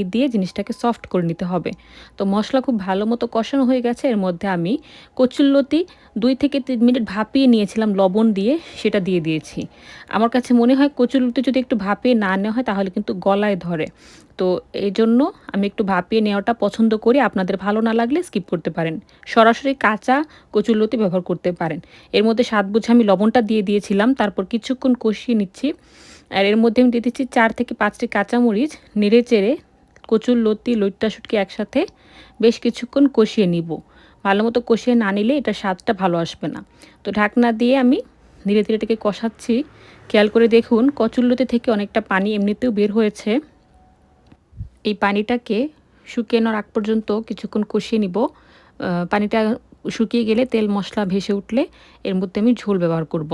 দিয়ে জিনিসটাকে সফট করে নিতে হবে। তো মশলা খুব ভালো মতো কষানো হয়ে গেছে। এর মধ্যে আমি কচুরলতি ২ থেকে ৩ মিনিট ভাপিয়ে নিয়েছিলাম লবণ দিয়ে, সেটা দিয়ে দিয়েছি। আমার কাছে মনে হয় কচুরলতি যদি একটু ভাপিয়ে না নেওয়া হয় তাহলে কিন্তু গলায় ধরে। তো এজন্য আমি একটু ভাপিয়ে নেওয়াটা পছন্দ করি। আপনাদের ভালো না লাগলে স্কিপ করতে পারেন। সরাসরি কাঁচা কচুরলতি ব্যবহার করতে পারেন। এর মধ্যে স্বাদ বুঝে আমি লবণটা দিয়ে দিয়েছিলাম। তারপর কিছুক্ষণ কষিয়ে নিচ্ছি। আর এর মধ্যে আমি দিয়ে দিচ্ছি ৪ থেকে ৫ টি কাঁচামরিচ, নেড়ে-চেড়ে কচুরলতি, লইট্টা শুটকি একসাথে বেশ কিছুক্ষণ কষিয়ে নিব। ভালোমতো কষিয়ে না নিলে এটার স্বাদটা ভালো আসবে না। তো ঢাকনা দিয়ে আমি ধীরে ধীরে এটাকে কষাচ্ছি। খেয়াল করে দেখুন কচুরলতি থেকে অনেকটা পানি এমনিতেও বের হয়েছে। এই পানিটাকে শুকিয়ে নেওয়ার আগ পর্যন্ত কিছুক্ষণ কষিয়ে নিব। পানিটা শুকিয়ে গেলে তেল মশলা ভেসে উঠলে এর মধ্যে আমি ঝোল ব্যবহার করব।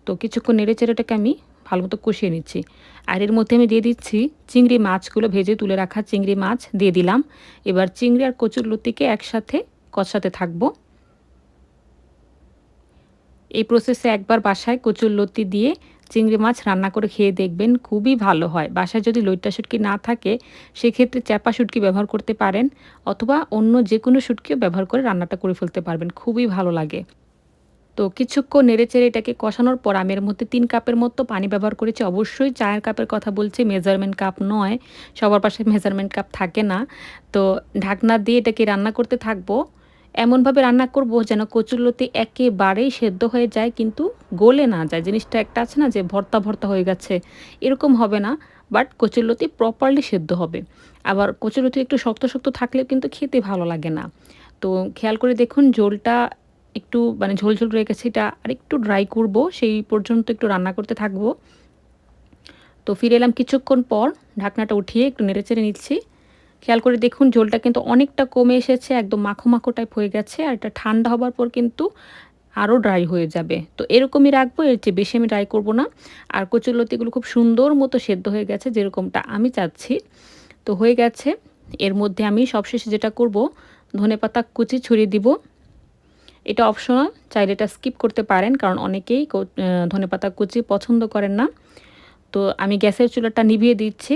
তো কিছুক্ষণ নেড়ে-চেড়ে এটাকে আমি ভালোমতো কষিয়ে নিচ্ছি। আর এর মধ্যে আমি দিয়ে দিচ্ছি চিংড়ি মাছগুলো, ভেজে তুলে রাখা চিংড়ি মাছ দিয়ে দিলাম। এবার চিংড়ি আর কচুরলতিকে একসাথে কষাতে থাকবো। এই প্রসেসে একবার বাসায় কচুরলতি দিয়ে চিংড়ি মাছ রান্না করে খেয়ে দেখবেন, খুবই ভালো হয়। বাসায় যদি লইট্টা শুটকি না থাকে সেক্ষেত্রে চ্যাপা শুটকি ব্যবহার করতে পারেন, অথবা অন্য যেকোনো শুটকিও ব্যবহার করে রান্নাটা করে ফেলতে পারবেন। খুবই ভালো লাগে। তো কিছুক্ষণ নেড়েচেড়ে এটাকে কষানোর পর আমি এর মধ্যে ৩ কাপের মতো পানি ব্যবহার করেছি। অবশ্যই চায়ের কাপের কথা বলছি, মেজারমেন্ট কাপ নয়। সবার বাসায় মেজারমেন্ট কাপ থাকে না। তো ঢাকনা দিয়ে এটাকে রান্না করতে থাকবো। এমনভাবে রান্না করব যেন কচুরলতি একেবারেই সেদ্ধ হয়ে যায় কিন্তু গলে না যায়। জিনিসটা একটা আছে না যে ভর্তা, ভর্তা হয়ে গেছে, এরকম হবে না। বাট কচুরলতি প্রপারলি সেদ্ধ হবে। আবার কচুরলতি একটু শক্ত, শক্ত থাকলেও কিন্তু খেতে ভালো লাগে না। তো খেয়াল করে দেখুন ঝোলটা একটু মানে ঝোল, ঝোল রয়ে গেছে, এটা আরেকটু ড্রাই করব, সেই পর্যন্ত একটু রান্না করতে থাকবো। তো ফিরে এলাম কিছুক্ষণ পর, ঢাকনাটা উঠিয়ে একটু নেড়েচেড়ে নিচ্ছি। খেয়াল করে দেখুন ঝোলটা কিন্তু অনেকটা কমে এসেছে, একদম মাখো, মাখো টাইপ হয়ে গেছে। আর এটা ঠান্ডা হবার পর কিন্তু আরও ড্রাই হয়ে যাবে। তো এরকমই রাখবো, এর চেয়ে বেশি আমি ড্রাই করব না। আর কচুরলতিগুলো খুব সুন্দর মতো সেদ্ধ হয়ে গেছে, যেরকমটা আমি চাচ্ছি। তো হয়ে গেছে। এর মধ্যে আমি সবশেষে যেটা করব, ধনেপাতা কুচি ছড়িয়ে দিব। এটা অপশনাল, চাইলে এটা স্কিপ করতে পারেন, কারণ অনেকেই ধনেপাতা কুচি পছন্দ করেন না। তো আমি গ্যাসের চুলাটা নিভিয়ে দিচ্ছি,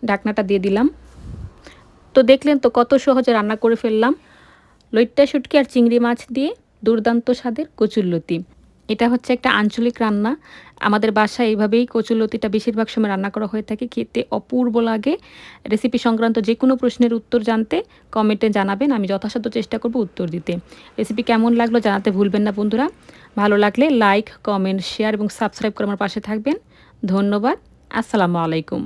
ঢাকনাটা দিয়ে দিলাম। তো দেখলেন তো কত সহজে রান্না করে ফেললাম লইট্টা শুটকি আর চিংড়ি মাছ দিয়ে দুর্দান্ত স্বাদের কচুরলতি। এটা হচ্ছে একটা আঞ্চলিক রান্না। আমাদের বাসায় এইভাবেই কচুরলতিটা বেশিরভাগ সময় রান্না করা হয়ে থাকে। খেতে অপূর্ব লাগে। রেসিপি সংক্রান্ত যেকোনো প্রশ্নের উত্তর জানতে কমেন্টে জানাবেন। আমি যথাসাধ্য চেষ্টা করব উত্তর দিতে। রেসিপি কেমন লাগলো জানাতে ভুলবেন না বন্ধুরা। ভালো লাগলে লাইক, কমেন্ট, শেয়ার এবং সাবস্ক্রাইব করে আমার পাশে থাকবেন। ধন্যবাদ। আসসালামু আলাইকুম।